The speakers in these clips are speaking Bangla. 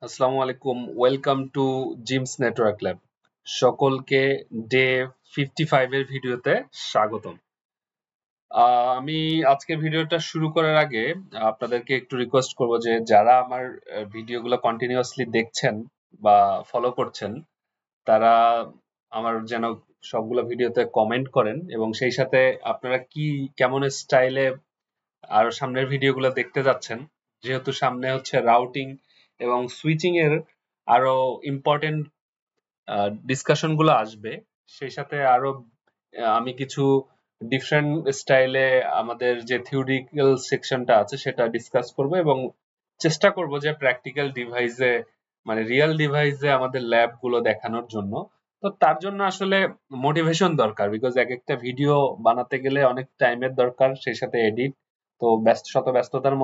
আসসালামু আলাইকুম, welcome to gems network lab. সকলকে ডে 55 এর ভিডিওতে স্বাগতম। আমি আজকের ভিডিওটা শুরু করার আগে আপনাদেরকে একটু রিকোয়েস্ট করব যে যারা আমার ভিডিওগুলো কন্টিনিউয়াসলি দেখছেন বা ফলো করছেন তারা আমার যেন সবগুলো ভিডিওতে কমেন্ট করেন এবং সেই সাথে আপনারা কি কেমন স্টাইলে আর সামনের ভিডিওগুলো দেখতে যাচ্ছেন, যেহেতু সামনে হচ্ছে রাউটিং এবং সুইচিং এর আরো ইম্পর্টেন্ট ডিসকাশন গুলো আসবে। সেই সাথে আরো আমি কিছু ডিফারেন্ট স্টাইলে আমাদের যে থিওরিটিক্যাল সেকশনটা আছে সেটা ডিসকাস করব এবং চেষ্টা করব যে প্র্যাকটিক্যাল ডিভাইসে মানে রিয়েল ডিভাইসে আমাদের ল্যাব গুলো দেখানোর জন্য। তো তার জন্য আসলে মোটিভেশন দরকার, বিকজ এক একটা ভিডিও বানাতে গেলে অনেক টাইমের দরকার, সেই সাথে এডিট। তো শত ব্যস্ততার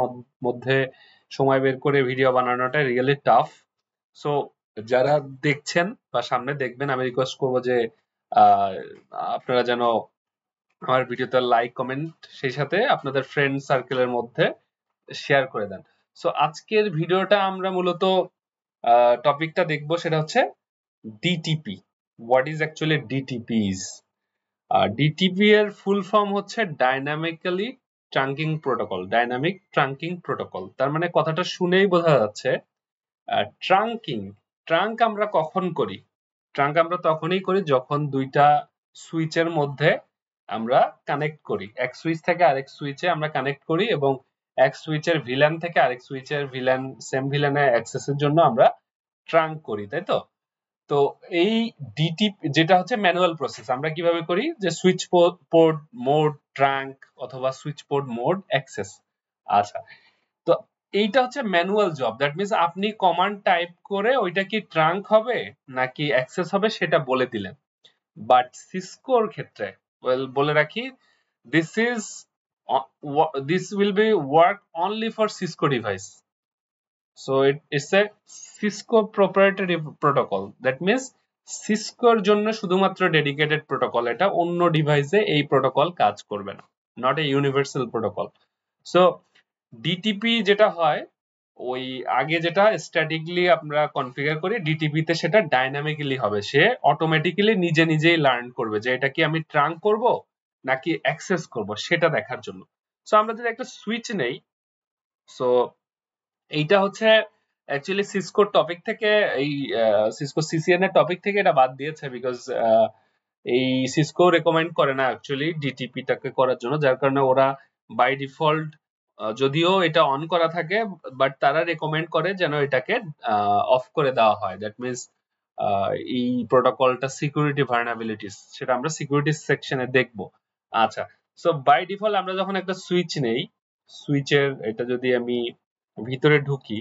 মধ্যে সময় বের করে ভিডিও বানানোটা রিয়েলি টাফ। সো যারা দেখছেন বা সামনে দেখবেন, আমি রিকোয়েস্ট করব যে আহ, আপনারা যেন আমার ভিডিওতে লাইক কমেন্ট সেই সাথে আপনাদের ফ্রেন্ড সার্কেলের মধ্যে শেয়ার করে দেন। সো আজকের ভিডিওটা আমরা মূলত টপিকটা দেখবো, সেটা হচ্ছে DTP. What is actually DTPs? DTP এর ফুল ফর্ম হচ্ছে dynamically trunking protocol. Dynamic trunking protocol তার মানে কথাটা শুনেই বোঝা যাচ্ছে ট্রাঙ্কিং। ট্রাঙ্ক আমরা কখন করি? ট্রাঙ্ক আমরা তখনই করি যখন দুইটা সুইচের মধ্যে আমরা কানেক্ট করি, এক সুইচ থেকে আরেক সুইচে আমরা কানেক্ট করি এবং এক সুইচের ভিল্যান থেকে আরেক সুইচের ভিল্যান সেম ভিল্যানে অ্যাক্সেসের জন্য আমরা ট্রাঙ্ক করি, তাই তো? তো এই ডিটিপি যেটা হচ্ছে ম্যানুয়াল প্রসেস, আমরা কিভাবে করি যে সুইচ পোর্ট মোড ট্রাঙ্ক অথবা সুইচ পোর্ট মোড অ্যাক্সেস। আচ্ছা, তো এইটা হচ্ছে ম্যানুয়াল জব। দ্যাট মিনস আপনি কমান্ড টাইপ করে ওইটা কি ট্রাঙ্ক হবে নাকি অ্যাক্সেস হবে সেটা বলে দিলেন। বাট সিসকোর ক্ষেত্রে বলে রাখি, this is this will be work only for Cisco device. So it's a Cisco proprietary protocol. That means সিসকোর জন্য শুধুমাত্র ডেডিকেটেড প্রোটোকল, এটা অন্য ডিভাইসে এই প্রোটোকল কাজ করবে না, not a universal protocol. So DTP যেটা হয়, ওই আগে যেটা স্ট্যাটিকলি আমরা কনফিগার করি, ডিটিপি তে সেটা ডাইনামিক্যালি হবে। সে অটোমেটিক্যালি নিজে নিজেই লার্ন করবে যে এটা কি আমি ট্রাঙ্ক করব নাকি অ্যাক্সেস করব সেটা দেখার জন্য। সো আমরা যদি একটা সুইচ নেই, সো এইটা হচ্ছে অ্যাকচুয়ালি সিসকোর টপিক থেকে, এই সিসকো সিসিএন এর টপিক থেকে এটা বাদ দিয়েছে, বিকজ এই সিসকো রেকমেন্ড করে না অ্যাকচুয়ালি ডিটিপি টাকে করার জন্য, যার কারণে ওরা বাই ডিফল্ট যদিও এটা অন করা থাকে বাট তারা রেকমেন্ড করে যেন এটাকে অফ করে দেওয়া হয়। দ্যাট মিনস এই প্রোটোকলটা সিকিউরিটি ভালনারেবিলিটিস, সেটা আমরা সিকিউরিটি সেকশনে দেখবো। আচ্ছা, সো বাই ডিফল্ট আমরা যখন একটা সুইচ নেই, সুইচের এটা যদি আমি ভিতরে ঢুকি,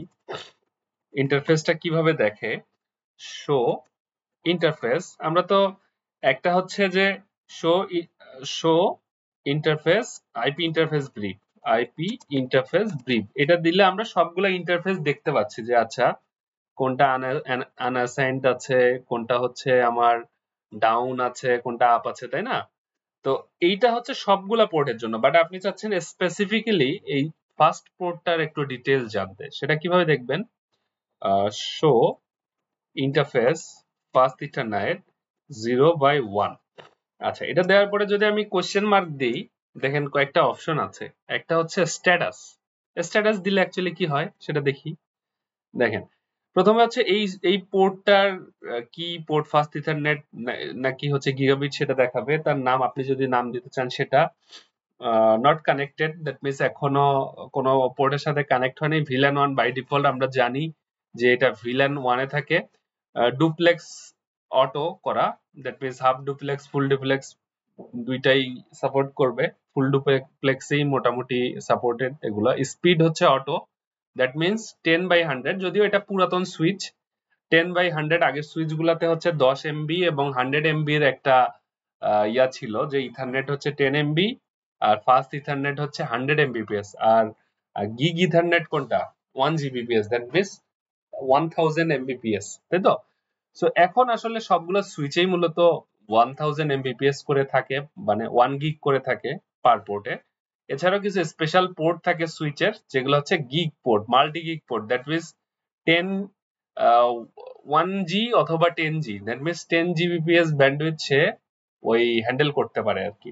ইন্টারফেসটা কিভাবে দেখে, শো ইন্টারফেস। আমরা তো একটা হচ্ছে যে show show interface, IP interface brief, IP interface brief, এটা দিলে আমরা সবগুলো ইন্টারফেস দেখতে পাচ্ছি যে আচ্ছা কোনটা আনঅ্যাসাইন্ড আছে, কোনটা হচ্ছে আমার ডাউন আছে, কোনটা আপ আছে, তাই না? তো এইটা হচ্ছে সবগুলা পোর্টের জন্য, বাট আপনি চাচ্ছেন স্পেসিফিক্যালি এই ফার্স্ট পোর্টটার একটু ডিটেইলস জানতে। সেটা কিভাবে দেখবেন? Show interface first ethernet 0/1। আচ্ছা, এটা দেওয়ার পরে যদি আমি কোশ্চেন মার্ক দিই, দেখেন কয়েকটা অপশন আছে। একটা হচ্ছে স্ট্যাটাস। স্ট্যাটাস দিলে অ্যাকচুয়ালি কি হয় সেটা দেখি। দেখেন, প্রথমে হচ্ছে এই এই পোর্টটার কি পোর্ট, ফার্স্ট ইথারনেট নাকি হচ্ছে গিগাবিট সেটা দেখাবে। তার নাম আপনি যদি নাম দিতে চান সেটা নট কানেক্টেড, দ্যাট মিনস এখনো কোনো পোর্টের সাথে কানেক্ট হয়নি। ভিল্যান ওয়ান বাই ডিফল্ট আমরা জানি যে এটা ভিল্যান ওয়ানে থাকে। ডুপ্লেক্স অটো করা, that means half duplex full duplex দুইটাই সাপোর্ট করবে। ফুল ডুপ্লেক্সেই মোটামুটি সাপোর্টেড এগুলো। স্পিড হচ্ছে অটো, দ্যাট মিনস 10/100, যদিও এটা পুরাতন সুইচ। 10/100 আগের সুইচ গুলাতে হচ্ছে 10 এমবি এবং 100 এমবি এর একটা ইয়া ছিল, যে ইথারনেট হচ্ছে 10 এমবি আর ফাস্ট ইথারনেট হচ্ছে 100 এমবিপিএস। আর গিগ ইথারনেট কোনটা? 1 জিবিপিএস, দ্যাট মিনস 1000 এমবিপিএস, তাই তো? সো এখন আসলে সবগুলো সুইচেই মূলত 1000 এমবিপিএস করে থাকে, মানে 1 গিগ করে থাকে পার পোর্টে। এছাড়াও কিছু স্পেশাল পোর্ট থাকে সুইচের, যেগুলো হচ্ছে gig port, multi gig port, that means 10 1G অথবা 10G, that means 10 Gbps bandwidth সে ওই হ্যান্ডেল করতে পারে আর কি।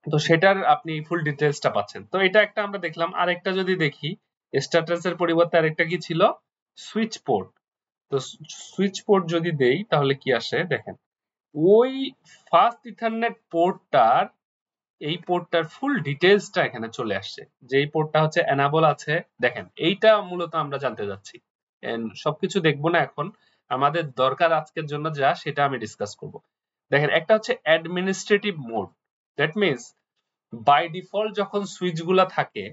তো সেটার আপনি ফুল ডিটেলসটা পাচ্ছেন। তো এটা একটা আমরা দেখলাম। আরেকটা যদি দেখি, স্ট্যাটাসের পরিবর্তে আরেকটা কি ছিল, সুইচ পোর্ট। তো সুইচ পোর্ট যদি দেই তাহলে কি আসে দেখেন, ওই ফাস্ট ইথারনেট পোর্টটার, এই পোর্টটার ফুল ডিটেলসটা এখানে চলে আসছে। যেই পোর্টটা হচ্ছে এনাবল আছে, দেখেন এইটা মূলত আমরা জানতে যাচ্ছি। সবকিছু দেখবো না এখন, আমাদের দরকার আজকের জন্য যা সেটা আমি ডিসকাস করব। দেখেন একটা হচ্ছে administrative mode, that means by default যখন সুইচ গুলা থাকে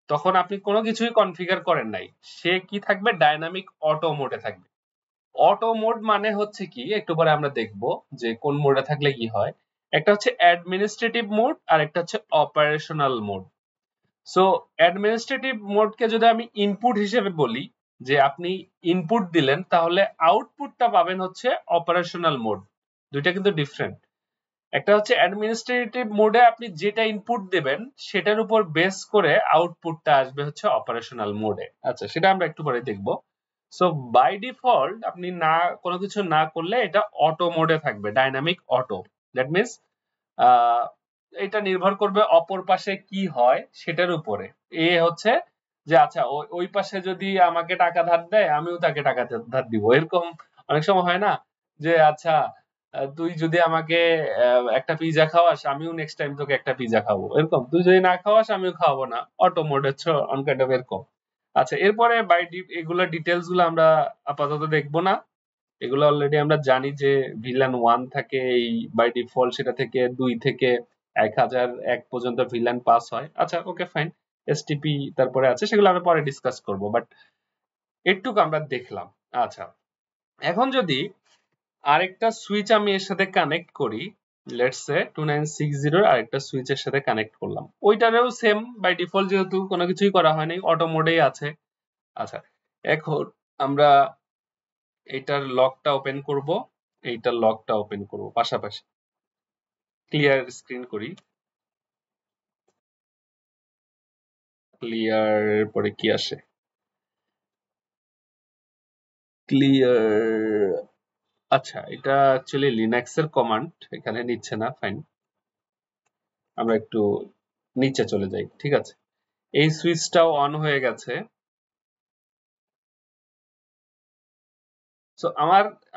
তখন আপনি কোনো কিছুই কনফিগার করেন নাই, সে কি থাকবে, ডাইনামিক অটো মোডে থাকবে। অটো মোড মানে হচ্ছে কি, একটু পরে আমরা দেখব যে কোন মোডে থাকলে কি হয়। একটা হচ্ছে অ্যাডমিনিস্ট্রেটিভ মোড আর একটা হচ্ছে অপারেশনাল মোড। সো অ্যাডমিনিস্ট্রেটিভ মোডকে যদি আমি ইনপুট হিসেবে বলি, যে আপনি ইনপুট দিলেন তাহলে আউটপুটটা পাবেন হচ্ছে অপারেশনাল মোড। দুইটা কিন্তু ডিফারেন্ট। একটা হচ্ছে অ্যাডমিনিস্ট্রেটিভ মোডে আপনি যেটা ইনপুট দেবেন সেটার উপর বেস করে আউটপুটটা আসবে হচ্ছে অপারেশনাল মোডে। আচ্ছা, সেটা আমরা একটু পরে দেখব। সো বাই ডিফল্ট আপনি না কোনো কিছু না করলে এটা অটো মোডে থাকবে, ডাইনামিক অটো। দ্যাট মিনস এটা নির্ভর করবে অপর পাশে কি হয় সেটার উপরে। এ হচ্ছে যে আচ্ছা ওই পাশে যদি আমাকে টাকা ধার দেয় আমিও তাকে টাকা ধার দিব, এরকম অনেক সময় হয় না যে আচ্ছা তুই যদি আমাকে একটা পিজা খাওয়াস আমিও নেক্সট টাইম তোকে একটা পিজা খাবো, এরকম। তুই যদি না খাওয়াস আমিও খাওয়াবো না, অটো মোড হচ্ছে অন কাইন্ড অফ এরকম। আচ্ছা, এরপরে এগুলা ডিটেলস গুলো আমরা আপাতত দেখবো না। এগুলো অলরেডি আমরা জানি যে ভিলান 1 থাকে, এই বাই ডিফল্ট সেটা থেকে 2 থেকে 1001 পর্যন্ত ভিলান পাস হয়। আচ্ছা, ওকে ফাইন। এসটিপি তারপরে আছে, সেগুলো আমরা পরে ডিসকাস করব, বাট একটুকু আমরা দেখলাম। আচ্ছা, এখন যদি আরেকটা সুইচ আমি এর সাথে কানেক্ট করি, লেটস সে 2960 এর আরেকটা সুইচের সাথে কানেক্ট করলাম, ওইটারেও সেম বাই ডিফল্ট যেহেতু কোনো কিছুই করা হয়নি অটো মোডেই আছে। আচ্ছা, এখন আমরা এইটার লকটা ওপেন করব, এইটার লকটা ওপেন করব পাশাপাশি। ক্লিয়ার স্ক্রিন করি, ক্লিয়ার পরে কি আসে, ক্লিয়ার। আচ্ছা, এটা অ্যাকচুয়ালি লিনাক্স এর কমান্ড, এখানে নিচ্ছে না, ফাইন। আমরা একটু নিচে চলে যাই, ঠিক আছে। এই সুইচটাও অন হয়ে গেছে। সো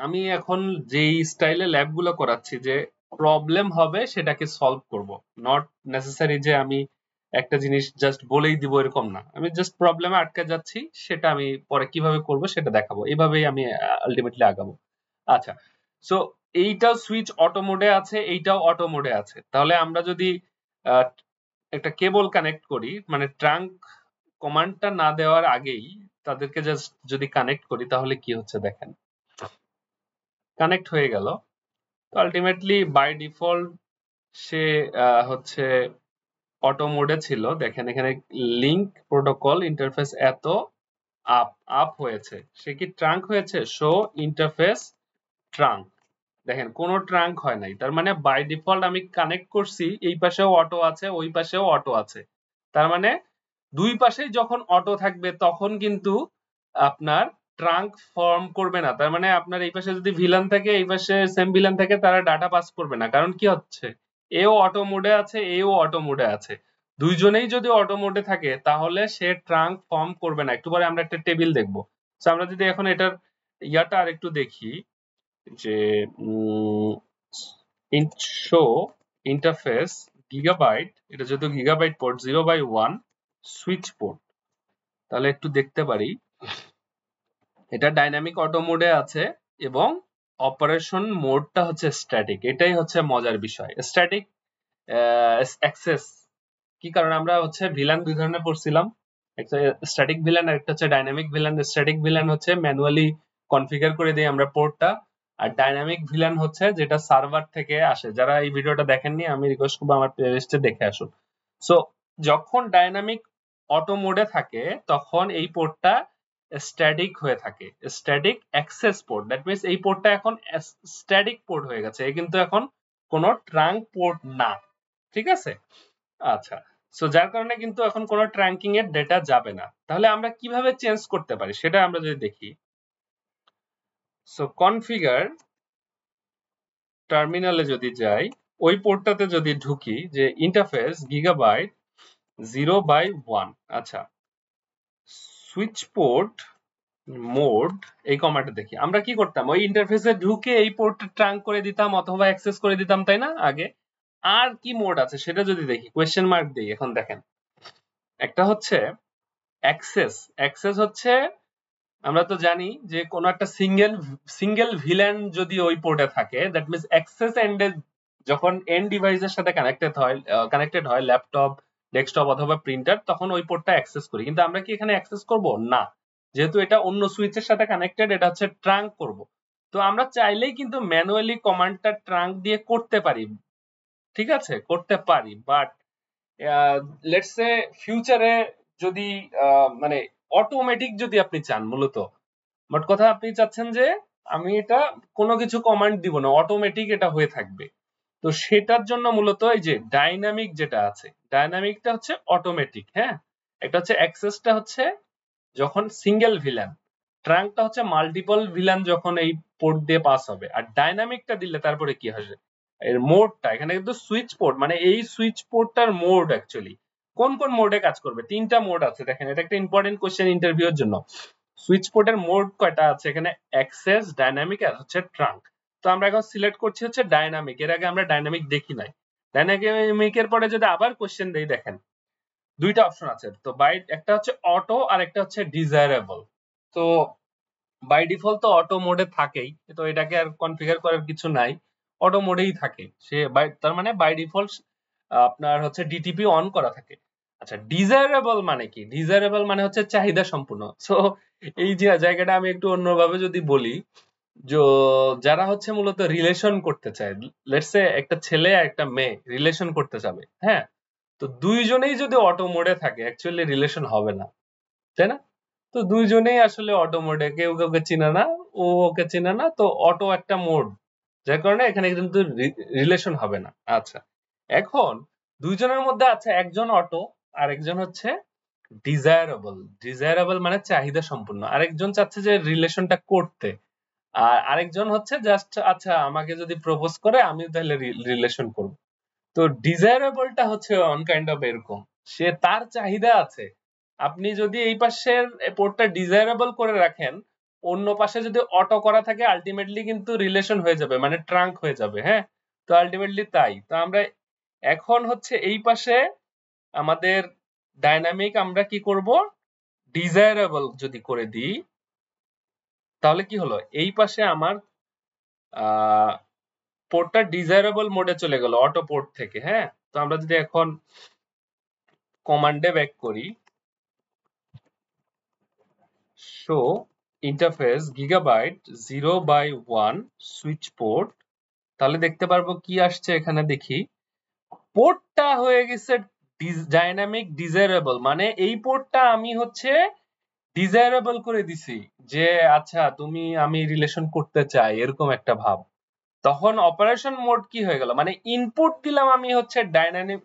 আমি এখন যেই স্টাইলে ল্যাব গুলো করাচ্ছি, যে প্রবলেম হবে সেটাকে সলভ করব, নট নেসেসারি যে আমি একটা জিনিস জাস্ট বলেই দিব এরকম না। আমি জাস্ট প্রবলেমে আটকে যাচ্ছি, সেটা আমি পরে কিভাবে করব সেটা দেখাবো, এইভাবেই আমি আলটিমেটলি আগাবো। আচ্ছা, সো এইটাও সুইচ অটো মোডে আছে, এইটাও অটো মোডে আছে। তাহলে আমরা যদি আহ, একটা কেবল কানেক্ট করি, মানে ট্রাঙ্ক কমান্ডটা না দেওয়ার আগেই তাদেরকে জাস্ট যদি কানেক্ট করি তাহলে কি হচ্ছে দেখেন, কানেক্ট হয়ে গেল। তো আলটিমেটলি বাই ডিফল্ট সে হচ্ছে অটো মোডে ছিল। দেখেন এখানে লিংক প্রোটোকল ইন্টারফেস এত আপ আপ হয়েছে, সে কি ট্রাঙ্ক হয়েছে, শো ইন্টারফেস ট্রাঙ্ক। দেখেন কোনো ট্রাঙ্ক হয় নাই, তার মানে বাই ডিফল্ট আমি কানেক্ট করছি, এই পাশেও অটো আছে ওই পাশেও অটো আছে। তার মানে দুই পাশেই যখন অটো থাকবে তখন কিন্তু আপনার ট্রাঙ্ক ফর্ম করবে না। তার মানে আপনার এই পাশে যদি ভিলান থাকে এই পাশে সেম ভিলান থাকে, তারা ডাটা পাস করবে না। কারণ কি হচ্ছে, এও অটো মোডে আছে এও অটো মোডে আছে, দুইজনেই যদি অটো মোডে থাকে তাহলে সে ট্রাঙ্ক ফর্ম করবে না। একটু পরে আমরা একটা টেবিল দেখবো। তো আমরা যদি এখন এটার ইয়াটা আর একটু দেখি, যে শো ইন্টারফেস গিগাবাইট, এটা যেহেতু গিগাবাইট পোর্ট 0/1 সুইচ পোর্ট, তাহলে একটু দেখতে পারি এটা ডাইনামিক অটো মোডে আছে এবং অপারেশন মোডটা হচ্ছে স্ট্যাটিক। এটাই হচ্ছে মজার বিষয়, স্ট্যাটিক অ্যাক্সেস। কি কারণ আমরা হচ্ছে ভিলান দুই ধরনের পড়ছিলাম, একটা স্ট্যাটিক ভিলান আর একটা হচ্ছে ডাইনামিক ভিলান। স্ট্যাটিক ভিলান হচ্ছে ম্যানুয়ালি কনফিগার করে দিই আমরা পোর্টটা, আর ডাইনামিক ভিলান হচ্ছে যেটা সার্ভার থেকে আসে। যারা এই ভিডিওটা দেখেননি আমি রিকোয়েস্ট করবো আমার প্লেলিস্টে দেখে আসুন। সো যখন ডাইনামিক অটো মোডে থাকে তখন এই পোর্টটা স্ট্যাটিক হয়ে থাকে, static access port. That means এই পোর্টটা এখন স্ট্যাটিক পোর্ট হয়ে গেছে, এ কিন্তু এখন কোনো ট্রাঙ্ক পোর্ট না, ঠিক আছে। আচ্ছা, সো যার কারণে কিন্তু এখন কোনো ট্র্যাঙ্কিং এর ডেটা যাবে না। তাহলে আমরা কিভাবে চেঞ্জ করতে পারি সেটা আমরা যদি দেখি, সো কনফিগার টার্মিনালে যদি যাই, ওই পোর্টটাতে যদি ঢুকি যে ইন্টারফেস গিগাবাইট 0/1, আচ্ছা সুইচ পোর্ট মোড, এই কমান্ডে দেখি আমরা কি করতাম, ওই ইন্টারফেসে ঢুকে এই পোর্ট ট্রাঙ্ক করে দিতাম অথবা অ্যাক্সেস করে দিতাম, তাই না আগে। আর কি মোড আছে সেটা যদি দেখি, কোয়েশ্চেন মার্ক দিই। এখন দেখেন, একটা হচ্ছে অ্যাক্সেস। অ্যাক্সেস হচ্ছে, আমরা তো জানি যে কোন একটা সিঙ্গেল ভিলেন যদি ওই পোর্টে থাকে, দ্যাট মিন্স অ্যাক্সেস এন্ডে যখন এন্ড ডিভাইসের সাথে কানেক্টেড হয় ল্যাপটপ, ডেস্কটপ অথবা প্রিন্টার, তখন ওই পোর্টটা অ্যাক্সেস করি। কিন্তু আমরা কি এখানে অ্যাক্সেস করব না, যেহেতু এটা অন্য সুইচের সাথে কানেক্টেড, এটা হচ্ছে ট্রাঙ্ক করব। তো আমরা চাইলেই কিন্তু ম্যানুয়ালি কমান্ডটা ট্রাঙ্ক দিয়ে করতে পারি, ঠিক আছে, করতে পারি। বাট লেটস সে ফিউচারে যদি মানে অটোমেটিক যদি আপনি চান, মূলত মোট কথা আপনি চাচ্ছেন যে আমি এটা কোনো কিছু কমান্ড দিব না, অটোমেটিক এটা হয়ে থাকবে। তো সেটার জন্য মূলত এই যে ডাইনামিক যেটা আছে, ডাইনামিকটা হচ্ছে অটোমেটিক, হ্যাঁ। একটা হচ্ছে অ্যাক্সেসটা হচ্ছে যখন সিঙ্গেল ভিলেন, ট্রাঙ্কটা হচ্ছে মাল্টিপল ভিলেন যখন এই পোর্ট দিয়ে পাস হবে, আর ডাইনামিকটা দিলে তারপরে কি হবে, এর মোডটা এখানে কিন্তু সুইচ পোর্ট, মানে এই সুইচ পোর্টটার মোড অ্যাকচুয়ালি কোন কোন মোডে কাজ করবে। তিনটা মোড আছে, দেখেন এটা একটা ইম্পর্টেন্ট কোশ্চেন ইন্টারভিউর জন্য। সুইচ পোর্টের মোড কয়টা আছে এখানে, অ্যাক্সেস, ডাইনামিক আর হচ্ছে ট্রাঙ্ক। তো আমরা এখন সিলেক্ট করছি হচ্ছে ডাইনামিক, এর আগে আমরা ডাইনামিক দেখি নাই। ডাইনামিকের পরে যদি আবার কোশ্চেন দেই, দেখেন দুইটা অপশন আছে। তো একটা হচ্ছে অটো আর একটা হচ্ছে ডিজায়ারেবল। তো বাই ডিফল্ট তো অটো মোডে থাকেই, তো এটাকে আর কনফিগার করার কিছু নাই, অটো মোডেই থাকে সে, তার মানে বাই ডিফল্ট আপনার হচ্ছে ডিটিপি অন করা থাকে। আচ্ছা ডিজায়ারেবল মানে কি, ডিজায়ারেবল মানে হচ্ছে চাহিদা সম্পূর্ণ। সো এই যে জায়গাটা আমি একটু অন্যভাবে যদি বলি, যারা হচ্ছে মূলত রিলেশন করতে চায়, লেটস সে একটা ছেলে আর একটা মেয়ে রিলেশন করতে চাবে, হ্যাঁ, তো দুইজনেই যদি অটো মোডে থাকে অ্যাকচুয়ালি রিলেশন হবে না, তাই না। তো দুইজনেই আসলে অটো মোডে, কেউ কাউকে চিনে না, ও ওকে চিনে না, তো অটো একটা মোড, যার কারণে এখানে কিন্তু রিলেশন হবে না। আচ্ছা এখন দুইজনের মধ্যে আছে একজন অটো আর একজন হচ্ছে ডিজায়ারেবল। ডিজায়ারেবল মানে চাহিদা সম্পূর্ণ, আরেকজন চাচ্ছে যে রিলেশনটা করতে, আর আরেকজন হচ্ছে জাস্ট আচ্ছা আমাকে যদি প্রপোজ করে আমি তাহলে রিলেশন করব। তো ডিজায়ারেবলটা হচ্ছে অন কাইন্ড অফ এরকম, সে তার চাহিদা আছে। আপনি যদি এই পাশের পোর্টটা ডিজায়ারেবল করে রাখেন, অন্য পাশে যদি অটো করা থাকে, আলটিমেটলি কিন্তু রিলেশন হয়ে যাবে, মানে ট্রাঙ্ক হয়ে যাবে, হ্যাঁ। তো আলটিমেটলি তাই। তো আমরা এখন হচ্ছে এই পাশে আমাদের ডাইনামিক আমরা কি করব, ডিজায়ারেবল যদি করে দিই, তাহলে কি হলো, এই পাশে আমার পোর্টটা ডিজায়ারেবল মোডে চলে গেল অটো পোর্ট থেকে, হ্যাঁ। তো আমরা যদি এখন কমান্ডে ব্যাক করি, show interface gigabyte 0/1 switch port, তাহলে দেখতে পারবো কি আসছে এখানে। দেখি পোর্টটা হয়ে গেছে ডাইনামিক ডিজায়ারেবল, মানে এই পোর্টটা আমি হচ্ছে ডিজায়ারেবল করে দিছি, যে আচ্ছা তুমি আমি রিলেশন করতে চাই, এরকম একটা ভাব। তখন অপারেশন মোড কি হয়ে গেল, মানে ইনপুট দিলাম আমি হচ্ছে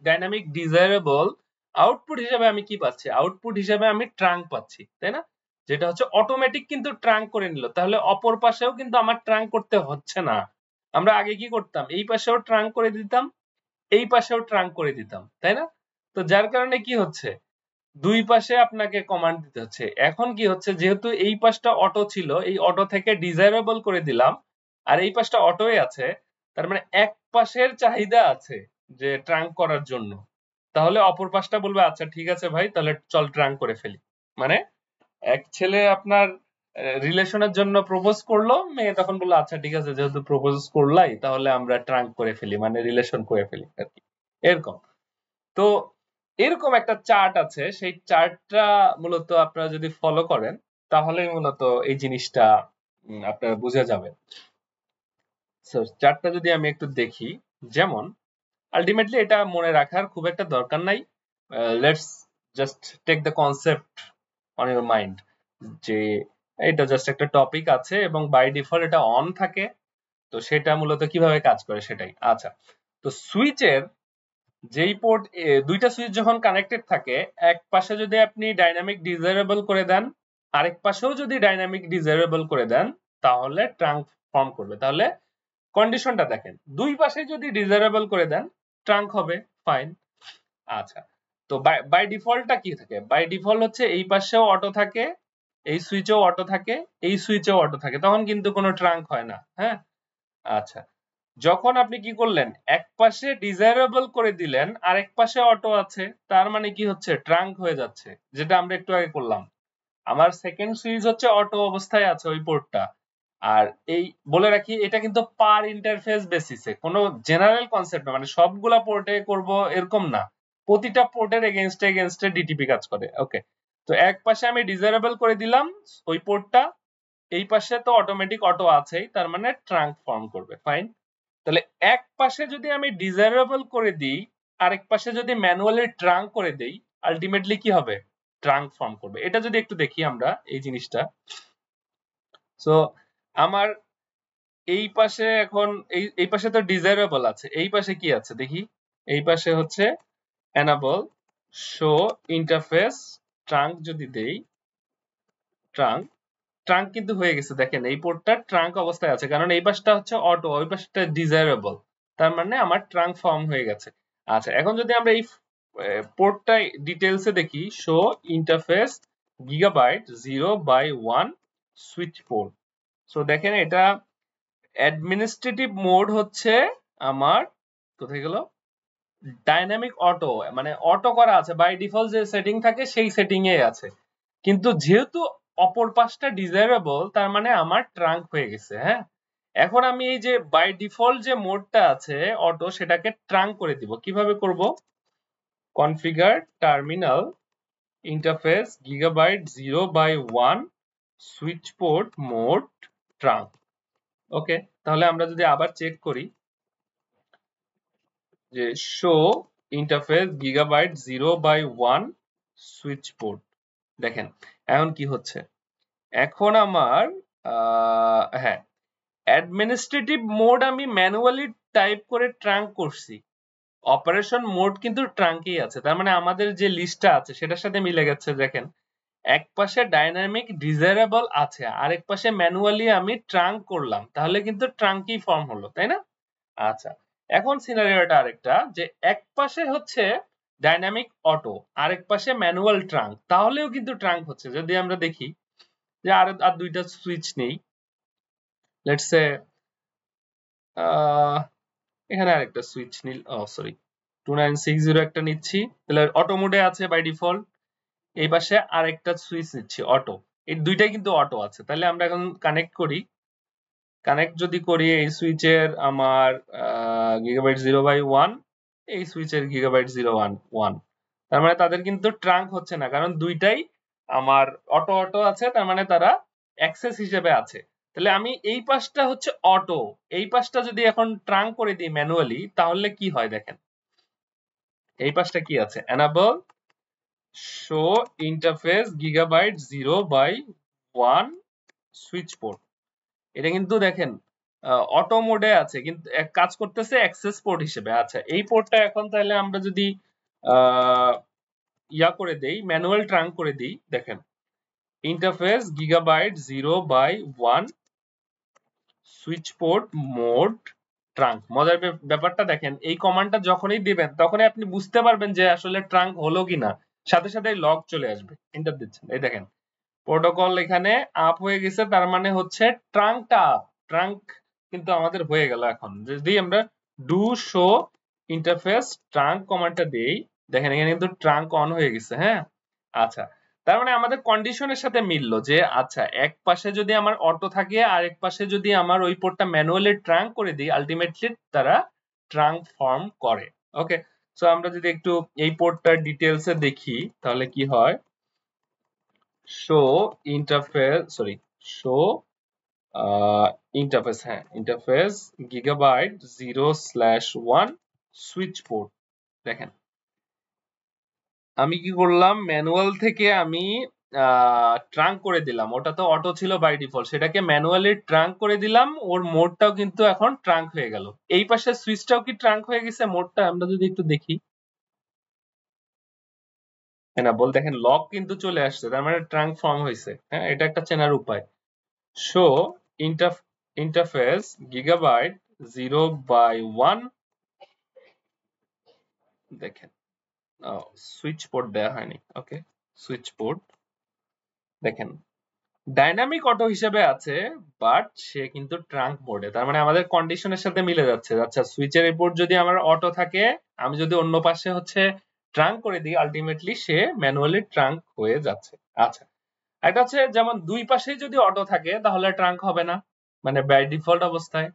ডাইনামিক ডিজায়ারেবল, আউটপুট হিসেবে আমি কি পাচ্ছি, আউটপুট হিসেবে আমি ট্রাঙ্ক পাচ্ছি, তাই না, যেটা হচ্ছে অটোমেটিক কিন্তু ট্রাঙ্ক করে নিল। তাহলে অপর পাশেও কিন্তু আমার ট্রাঙ্ক করতে হচ্ছে না। আমরা আগে কি করতাম, এই পাশেও ট্রাঙ্ক করে দিতাম, এই পাশেও ট্রাঙ্ক করে দিতাম, তাই না। তো যার কারণে কি হচ্ছে, দুই পাশে আপনাকে কমান্ড দিতে হচ্ছে। এখন কি হচ্ছে, যেহেতু এই পাশটা অটো ছিল, এই অটো থেকে ডিজায়ারেবল করে দিলাম, আর এই পাশটা অটোই আছে, তার মানে এক পাশের চাহিদা আছে যে ট্রাঙ্ক করার জন্য। তাহলে অপর পাশটা বলবে আচ্ছা ঠিক আছে ভাই, তাহলে চল ট্রাঙ্ক করে ফেলি। মানে এক ছেলে আপনার রিলেশনের জন্য প্রপোজ করলো, মেয়ে তখন বললো আচ্ছা ঠিক আছে, যেহেতু প্রপোজ করলাই তাহলে আমরা ট্রাঙ্ক করে ফেলি, মানে রিলেশন করে ফেলি আর কি, এরকম। তো এরকম একটা চার্ট আছে, সেই চার্টটা মূলত আপনারা যদি ফলো করেন তাহলে মূলত এই জিনিসটা আপনারা বুঝে যাবেন। সো চার্টটা যদি আমি একটু দেখি, যেমন আলটিমেটলি এটা মনে রাখার খুব একটা দরকার নাই, let's just take the concept on your mind, যে এটা জাস্ট একটা টপিক আছে এবং বাই ডিফল্ট এটা অন থাকে। তো সেটা মূলত কিভাবে কাজ করে সেটাই। আচ্ছা, তো সুইচের যেই পোর্ট, দুইটা সুইচ যখন কানেক্টেড থাকে, এক পাশে যদি আপনি ডাইনামিক ডিজায়ারেবল করে দেন, আরেক পাশেও যদি ডাইনামিক ডিজায়ারেবল করে দেন, তাহলে ট্রাঙ্ক ফর্ম করবে। তাহলে কন্ডিশনটা দেখেন, দুই পাশে যদি ডিজারেবল করে দেন ট্রাঙ্ক হবে, ফাইন। আচ্ছা, তো বাই ডিফল্টটা কি থাকে? বাই ডিফল্ট হচ্ছে এই পাশেও অটো থাকে, এই সুইচেও অটো থাকে, এই সুইচেও অটো থাকে, তখন কিন্তু কোনো ট্রাঙ্ক হয় না। হ্যাঁ, আচ্ছা, যখন আপনি কি করলেন, এক পাশে ডিজারেবল করে দিলেন আর এক পাশে অটো আছে, তার মানে কি হচ্ছে, ট্রাঙ্ক হয়ে যাচ্ছে, যেটা আমরা একটু আগে করলাম। আমার সেকেন্ড সুইচ হচ্ছে অটো অবস্থায় আছে ওই পোর্টটা। আর এই বলে রাখি, এটা কিন্তু পার ইন্টারফেস বেসিসে, কোনো জেনারেল কনসেপ্ট না, মানে সবগুলা পোর্টে করব এরকম না, প্রতিটা পোর্টের এগেইনস্টে ডিটিপি কাজ করে। ওকে, তো এক পাশে আমি ডিজারেবল করে দিলাম ওই পোর্টটা, এই পাশে তো অটোমেটিক অটো আছেই, তার মানে ট্রাঙ্ক ফর্ম করবে, ফাইন। তাহলে এক পাশে যদি আমি ডিজারেবল করে দিই, আরেক পাশে যদি ম্যানুয়ালি ট্রাঙ্ক করে দেই, আলটিমেটলি কি হবে, ট্রাঙ্ক ফর্ম করবে। এটা যদি একটু দেখি আমরা এই জিনিসটা, সো আমার এই পাশে এখন এই পাশে তো ডিজারেবল আছে, এই পাশে কি আছে দেখি, এই পাশে হচ্ছে এনাবল শো ইন্টারফেস ট্রাঙ্ক, যদি দেই ট্রাঙ্ক, ট্রাঙ্ক কিন্তু হয়ে গেছে, দেখেন এই পোর্টটা ট্রাঙ্ক অবস্থায় আছে, কারণ এই পাশটা হচ্ছে অটো, ওই পাশটা ডিজারেবল, তার মানে আমার ট্রাঙ্ক ফর্ম হয়ে গেছে। আচ্ছা, এখন যদি আমরা এই পোর্টটা ডিটেইলসে দেখি, show interface gigabyte 0/1 switch port. So দেখেন এটা অ্যাডমিনিস্ট্রেটিভ মোড হচ্ছে আমার, কোথায় গেল, ডাইনামিক অটো, মানে অটো করা আছে, বাই ডিফল্ট যে সেটিং থাকে সেই সেটিং এ আছে, কিন্তু যেহেতু অপর পাশটা ডিজারেবল, তার মানে আমার ট্রাঙ্ক হয়ে গেছে। হ্যাঁ, এখন আমি এই যে বাই ডিফল্ট যে মোডটা আছে অটো, সেটাকে ট্রাঙ্ক করে দিব। কিভাবে করব, configure terminal interface gigabyte 0/1 switch port mode trunk. Okay, তাহলে আমরা যদি আবার চেক করি যে show interface gigabyte 0/1 switch port, দেখেন এখন কি হচ্ছে, এখন আমার হ্যাঁ, অ্যাডমিনিস্ট্রেটিভ মোড আমি ম্যানুয়ালি টাইপ করে ট্রাঙ্ক করছি, অপারেশন মোড কিন্তু ট্রাঙ্কেই আছে, তার মানে আমাদের যে লিস্টটা আছে সেটার সাথে মিলে গেছে। দেখেন এক পাশে ডাইনামিক ডিজারেবল আছে, আরেক পাশে ম্যানুয়ালি আমি ট্রাঙ্ক করলাম, তাহলে কিন্তু ট্রাঙ্কই ফর্ম হলো, তাই না? আচ্ছা, এখন সিনারিওটা আরেকটা, যে এক পাশে হচ্ছে ডাইনামিক অটো, আরেক পাশে ম্যানুয়াল ট্রাঙ্ক, তাহলেও কিন্তু ট্রাঙ্ক হচ্ছে। যদি আমরা দেখি যে আর দুইটা সুইচ নেই, লেটস সে এখানে আরেকটা সুইচ নিল, সরি 2960 একটা নিচ্ছি, তাহলে অটো মোডে আছে বাই ডিফল্ট, এই পাশে আরেকটা সুইচ নিচ্ছি অটো, এই দুইটাই কিন্তু অটো আছে। তাহলে আমরা এখন কানেক্ট করি, কানেক্ট যদি করি এই সুইচের আমার গিগাবাইট 0/1, এই সুইচের গিগাবাইট 0/1, তার মানে তাদের কিন্তু ট্রাঙ্ক হচ্ছে না, কারণ দুইটাই আমার অটো অটো আছে, তার মানে তারা অ্যাক্সেস হিসেবে আছে। তাহলে আমি এই পাশটা হচ্ছে অটো, এই পাশটা যদি এখন ট্রাঙ্ক করে দিই ম্যানুয়ালি, তাহলে কি হয় দেখেন, এই পাশটা কি আছে, enable show interface gigabyte 0/1 switch port, এটা কিন্তু দেখেন অটো মোডে আছে, কিন্তু কাজ করতেছে অ্যাক্সেস পোর্ট হিসেবে। আচ্ছা, এই পোর্টটা এখন তাহলে আমরা যদি ইয়া করে দেই, ম্যানুয়াল ট্রাঙ্ক করে দিই, দেখেন interface gigabyte 0/1 switch port mode trunk. মজার ব্যাপারটা দেখেন, এই কমান্ডটা যখনই দিবেন তখনই আপনি বুঝতে পারবেন যে আসলে ট্রাঙ্ক হলো কিনা, সাথে সাথে লগ চলে আসবে, এন্টার দিচ্ছেন, এই দেখেন প্রোটোকল এখানে আপ হয়ে গেছে, তার মানে হচ্ছে ট্রাঙ্কটা আপ, ট্রাঙ্ক কিন্তু আমাদের হয়ে গেল। এখন যদি আমরা ডু শো ইন্টারফেস ট্রাঙ্ক কমান্ডটা দেই, দেখেন এখানে কিন্তু ট্রাঙ্ক অন হয়ে গেছে। হ্যাঁ, আচ্ছা, তার মানে আমাদের কন্ডিশনের সাথে মিললো যে আচ্ছা, এক পাশে যদি আমার অটো থাকে আর এক পাশে যদি আমার ওই পোর্টটা ম্যানুয়ালি ট্রাঙ্ক করে দিই, আলটিমেটলি তারা ট্রাঙ্ক ফর্ম করে। ওকে, সো আমরা যদি একটু এই পোর্টটার ডিটেইলসে দেখি, তাহলে কি হয়, show interface, sorry, show interface, হ্যাঁ ইন্টারফেস গিগাবাইট 0/1 সুইচ পোর্ট। দেখেন আমি কি করলাম, ম্যানুয়াল থেকে আমি ট্রাঙ্ক করে দিলাম, ওটা তো অটো ছিল বাই ডিফল্ট, সেটাকে ম্যানুয়ালি ট্রাঙ্ক করে দিলাম, ওর মোডটাও কিন্তু এখন ট্রাঙ্ক হয়ে গেল। এই পাশে সুইচটাও কি ট্রাঙ্ক হয়ে গেছে, মোডটা আমরা যদি একটু দেখি, বল দেখেন লক কিন্তু চলে আসছে, তার মানে ট্রাঙ্ক ফর্ম হয়েছে। হ্যাঁ, এটা একটা চেনার উপায়। শো interface gigabyte 0/1 দেখেন সুইচ পোর্ট দেয়া হয়নি ওকে সুইচ পোর্ট দেখেন ডাইনামিক অটো হিসেবে আছে বাট সে কিন্তু ট্রাঙ্ক মোডে তার মানে আমাদের কন্ডিশনের সাথে মিলে যাচ্ছে আচ্ছা সুইচের এই পোর্ট যদি আমার অটো থাকে আমি যদি অন্য পাশে হচ্ছে ট্রাঙ্ক করে দিই আলটিমেটলি সে ম্যানুয়ালি ট্রাঙ্ক হয়ে যাচ্ছে আচ্ছা এটা হচ্ছে যেমন দুই পাশেই যদি অটো থাকে তাহলে ট্রাঙ্ক হবে না মানে বাই ডিফল্ট অবস্থায়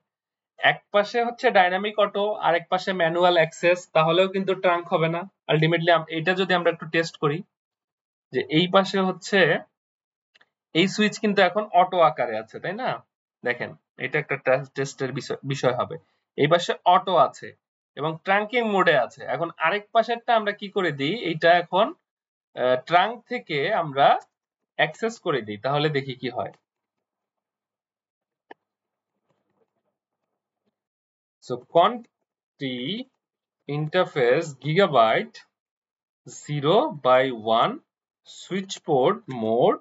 এক পাশে হচ্ছে ডাইনামিক অটো আর এক পাশে ম্যানুয়াল অ্যাক্সেস তাহলেও কিন্তু ট্রাঙ্ক হবে না আলটিমেটলি এটা যদি আমরা একটু টেস্ট করি যে এই পাশে হচ্ছে এই সুইচ কিন্তু এখন অটো আকারে আছে তাই না দেখেন এটা একটা টেস্টের বিষয় হবে এই পাশে অটো আছে এবং ট্রাঙ্কিং মোডে আছে এখন আরেক পাশেরটা আমরা কি করে দিই এইটা এখন ট্রাঙ্ক থেকে আমরা অ্যাক্সেস করে দিই তাহলে দেখি কি হয় so conti interface gigabyte 0/1 switch port mode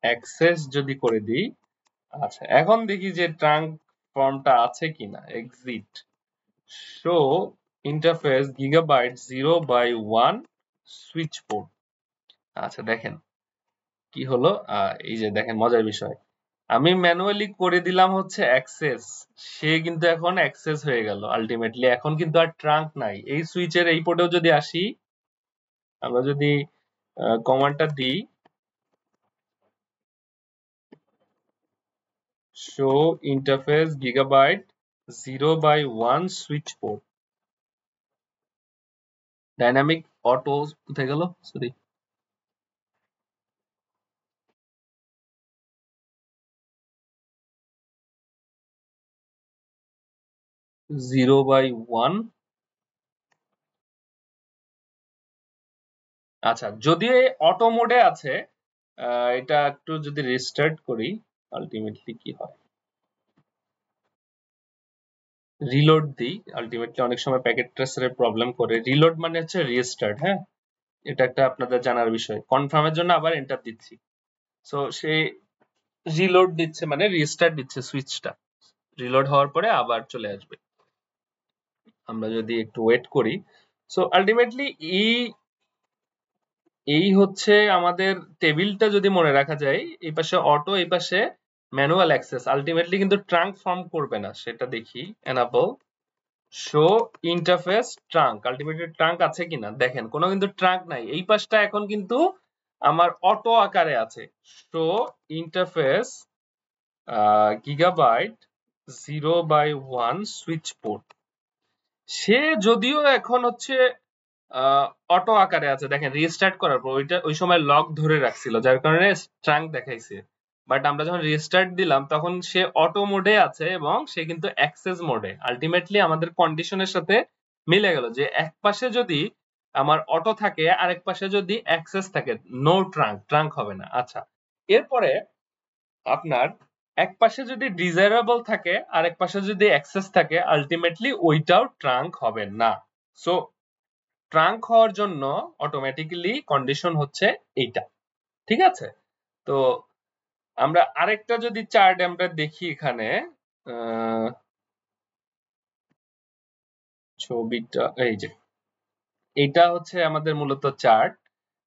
access যদি করে দিই আচ্ছা এখন দেখি যে ট্রাঙ্ক ফর্মটা আছে কিনা exit show interface gigabyte 0/1 switch port আচ্ছা দেখেন কি হলো এই যে দেখেন মজার বিষয় আমি ম্যানুয়ালি করে দিলাম হচ্ছে অ্যাক্সেস সে কিন্তু এখন অ্যাক্সেস হয়ে গেল আলটিমেটলি এখন কিন্তু আর ট্রাঙ্ক নাই এই সুইচের এই পোর্টেও যদি আসি আমরা যদি কমান্ডটা দিই show interface gigabyte 0/1 switch port dynamic auto কোথায় গেল সরি 0/1 আচ্ছা যদি অটো মোডে আছে এটা একটু যদি রিস্টার্ট করি আলটিমেটলি কি হয় রিলোড দিই আলটিমেটলি অনেক সময় প্যাকেট ট্রেসারের প্রবলেম করে রিলোড মানে হচ্ছে রিস্টার্ট হ্যাঁ এটা একটা আপনাদের জানার বিষয় কনফার্মের জন্য আবার এন্টার দিচ্ছি সো সে রিলোড দিচ্ছে মানে রিস্টার্ট দিচ্ছে সুইচটা রিলোড হওয়ার পরে আবার চলে আসবে আমরা যদি একটু ওয়েট করি সো আলটিমেটলি এই হচ্ছে আমাদের টেবিলটা যদি মনে রাখা যায় এই পাশে অটো এই পাশে ম্যানুয়াল অ্যাক্সেস আলটিমেটলি কিন্তু ট্রাঙ্ক ফর্ম করবে না সেটা দেখি enable show interface trunk ultimately trunk আছে কিনা দেখেন কোনো কিন্তু ট্রাঙ্ক নাই এই পাশটা এখন কিন্তু আমার অটো আকারে আছে show interface gigabyte 0/1 switch port সে যদিও এখন হচ্ছে অটো আকারে আছে দেখেন রিস্টার্ট করার পর ওই সময় লক ধরে রাখছিল যার কারণে ট্রাঙ্ক দেখাইছে বাট আমরা যখন রিস্টার্ট দিলাম তখন সে অটো মোডে আছে এবং সে কিন্তু অ্যাক্সেস মোডে আলটিমেটলি আমাদের কন্ডিশনের সাথে মিলে গেল যে এক পাশে যদি আমার অটো থাকে আরেক পাশে যদি অ্যাক্সেস থাকে নো ট্রাঙ্ক হবে না আচ্ছা এরপরে আপনার এক পাশে যদি ডিজায়ারেবল থাকে আরেক পাশে যদি অ্যাক্সেস থাকে আলটিমেটলি ওইটাও ট্রাঙ্ক হবে না সো ট্রাঙ্ক হওয়ার জন্য অটোমেটিক্যালি কন্ডিশন হচ্ছে এইটা ঠিক আছে তো আমরা আরেকটা যদি চার্ট আমরা দেখি এখানে ছবিটা এই যে এটা হচ্ছে আমাদের মূলত চার্ট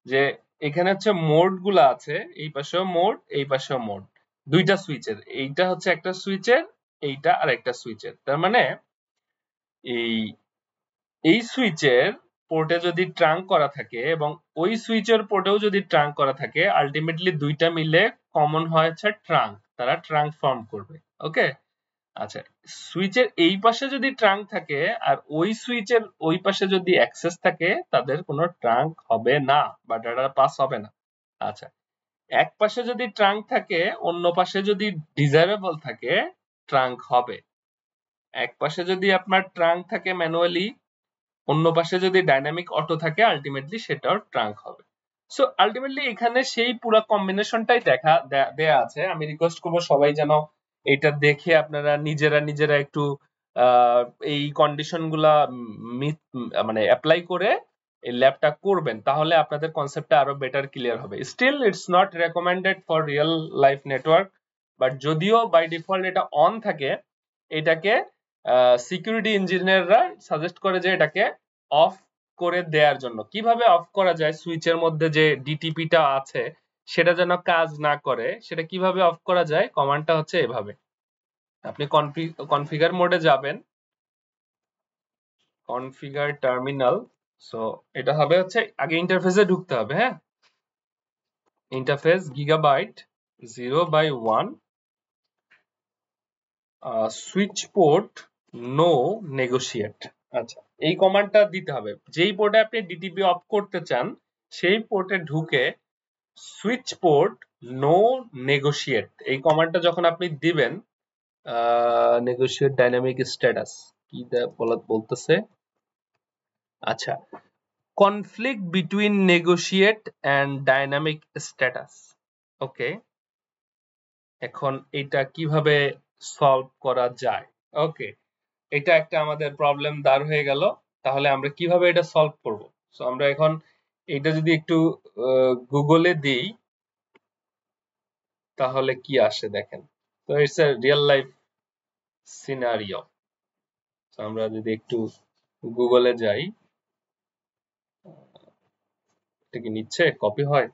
যে এখানে হচ্ছে মোড গুলা আছে এই পাশেও মোড এই পাশেও মোড দুইটা সুইচের এইটা হচ্ছে একটা সুইচের এইটা আর একটা সুইচের তার মানে এই সুইচের পোর্টে যদি ট্রাঙ্ক করা থাকে এবং ওই সুইচের পোর্টেও যদি ট্রাঙ্ক করা থাকে আলটিমেটলি দুইটা মিলে কমন হয়েছে ট্রাঙ্ক তারা ট্রাঙ্ক ফর্ম করবে ওকে আচ্ছা সুইচের এই পাশে যদি ট্রাঙ্ক থাকে আর ওই সুইচের ওই পাশে যদি অ্যাক্সেস থাকে তাদের কোনো ট্রাঙ্ক হবে না বা ডাটা পাস হবে না আচ্ছা এক পাশে যদি ট্রাঙ্ক থাকে অন্য পাশে যদি ডিজায়ারেবল থাকে ট্রাঙ্ক হবে এক পাশে যদি আপনার ট্রাঙ্ক থাকে ম্যানুয়ালি অন্য পাশে যদি ডাইনামিক অটো থাকে আলটিমেটলি সেটাও ট্রাঙ্ক হবে সো আলটিমেটলি এখানে সেই পুরো কম্বিনেশনটাই দেয়া আছে আমি রিকোয়েস্ট করবো সবাই যেন এটা দেখে আপনারা নিজেরা একটু এই কন্ডিশন গুলা মানে অ্যাপ্লাই করে এই ল্যাবটা করবেন তাহলে আপনাদের কনসেপ্টটা আরো বেটার ক্লিয়ার হবে still it's not recommended for real life network but যদিও বাই ডিফল্ট এটা অন থাকে, এটাকে সিকিউরিটি ইঞ্জিনিয়াররা সাজেস্ট করে যে এটাকে অফ করে দেওয়ার জন্য। কিভাবে অফ করা যায়? সুইচের মধ্যে যে ডিটিপিটা আছে সেটা যেন কাজ না করে, সেটা কিভাবে অফ করা যায়? কমান্ডটা হচ্ছে এভাবে, আপনি কনফিগার মোডে যাবেন, কনফিগার টার্মিনাল। সো এটা হবে হচ্ছে আগে ইন্টারফেসে ঢুকতে হবে, হ্যাঁ, interface gigabyte 0/1 switch port no negotiate. আচ্ছা, এই কমান্ডটা দিতে হবে। যেই পোর্টে আপনি ডিটিপি অফ করতে চান সেই পোর্টে ঢুকে সুইচ পোর্ট নো নেগোশিয়েট এই কমান্ডটা যখন আপনি দিবেন, নেগোশিয়েট ডাইনামিক স্ট্যাটাস কি বলতেছে, আচ্ছা, conflict between negotiate and dynamic status. Okay, এখন এটা কিভাবে সলভ করা যায়? ওকে, এটা একটা আমাদের প্রবলেম দাঁড় হয়ে গেল। তাহলে আমরা কিভাবে এটা সলভ করব? সো আমরা এখন এটা যদি একটু গুগলে দিই তাহলে কি আসে দেখেন। তো it's a real life scenario. তো আমরা যদি একটু গুগলে যাই, এটা কি নিচ্ছে, কপি হয়?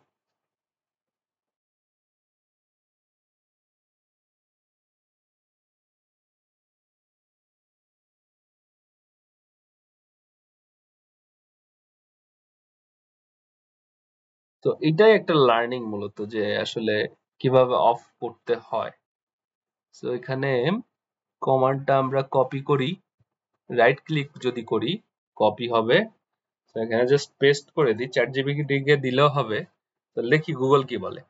তো এটাই একটা লার্নিং মূলত, যে আসলে কিভাবে অফ করতে হয়। তো এখানে কমান্ডটা আমরা কপি করি, রাইট ক্লিক যদি করি কপি হবে। তো এখানে জাস্ট পেস্ট করে দিই, চ্যাটজিপিটি কে দিলেও হবে। তো লিখি গুগল কি বলে।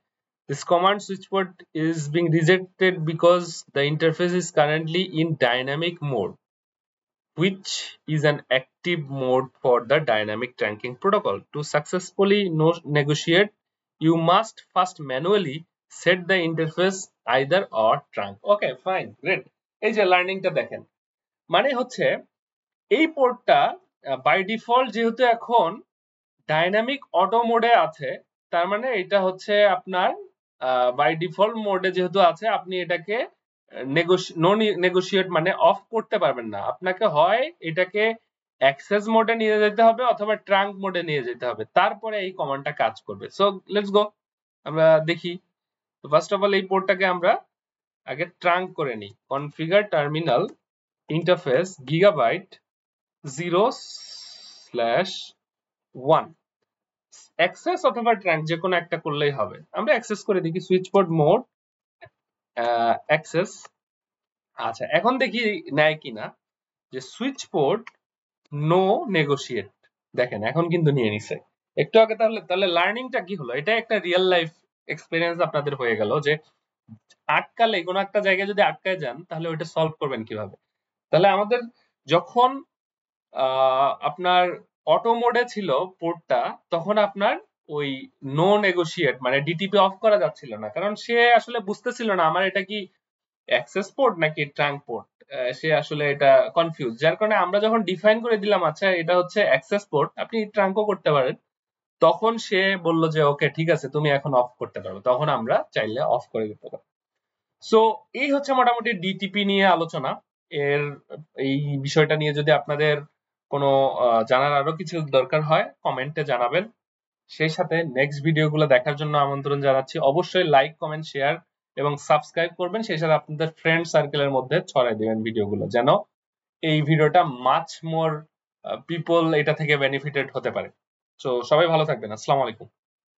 This command switch port is being rejected because the interface is currently in dynamic mode, which is an active mode for the dynamic trunking protocol. To successfully negotiate, you must first manually set the interface either or trunk. Okay, fine, great. এই যে লার্নিংটা দেখেন, মানে হচ্ছে এই পোর্টটা বাই ডিফল্ট যেহেতু এখন ডাইনামিক অটো মোডে আছে, তার মানে এটা হচ্ছে আপনার বাই ডিফল্ট মোডে যেহেতু আছে, আপনি এটাকে নেগোশিয়েট মানে অফ করতে পারবেন না। আপনাকে হয় এটাকে অ্যাক্সেস মোডে নিয়ে যেতে হবে অথবা ট্রাঙ্ক মোডে নিয়ে যেতে হবে, তারপরে এই কমান্ডটা কাজ করবে। সো লেটস গো, আমরা দেখি। ফার্স্ট অফ অল এই পোর্টটাকে আমরা আগে ট্রাঙ্ক করে নিই। Configure terminal interface gigabyte 0/1 access অথবা ট্রাঙ্ক যে কোনো একটা করলেই হবে। আমরা অ্যাক্সেস করে দেখি, সুইচ পোর্ট মোড অ্যাক্সেস। আচ্ছা, এখন দেখি নেয় কিনা, যে সুইচ পোর্ট নো নেগোশিয়েট। দেখেন এখন কিন্তু নিয়ে নিছে একটু আগে। তাহলে লার্নিংটা কি হলো? এটা একটা রিয়েল লাইফ এক্সপেরিয়েন্স আপনাদের হয়ে গেল, যে আটকালে কোনো একটা জায়গায় যদি আটকায় যান তাহলে ওইটা সলভ করবেন কিভাবে। তাহলে আমাদের যখন আপনার অটো মোডে ছিল পোর্টটা, তখন আপনার ওই নো নেগোশিয়েট মানে ডিটিপি অফ করা যাচ্ছিল না, কারণ সে আসলে বুঝতেছিল না আমার এটা কি অ্যাক্সেস পোর্ট নাকি ট্রাঙ্ক পোর্ট। সে আসলে এটা কনফিউজ, যার কারণে আমরা যখন ডিফাইন করে দিলাম আচ্ছা এটা হচ্ছে অ্যাক্সেস পোর্ট, আপনি ট্রাঙ্কও করতে পারেন, তখন সে বলল যে ওকে ঠিক আছে তুমি এখন অফ করতে পারবে, তখন আমরা চাইলে অফ করে দিতে পারি। সো এই হচ্ছে মোটামুটি ডিটিপি নিয়ে আলোচনা। এর এই বিষয়টা নিয়ে যদি আপনাদের কোনো জানার আরো কিছু দরকার হয় কমেন্টে জানাবেন। সেই সাথে নেক্সট ভিডিওগুলো দেখার জন্য আমন্ত্রণ জানাচ্ছি। অবশ্যই লাইক, কমেন্ট, শেয়ার এবং সাবস্ক্রাইব করবেন। সেই সাথে আপনাদের ফ্রেন্ড সার্কেলের মধ্যে ছড়াই দিবেন ভিডিওগুলো, যেন এই ভিডিওটা মাচ মোর পিপল এটা থেকে বেনিফিটেড হতে পারে। তো সবাই ভালো থাকবেন। আসসালামু আলাইকুম।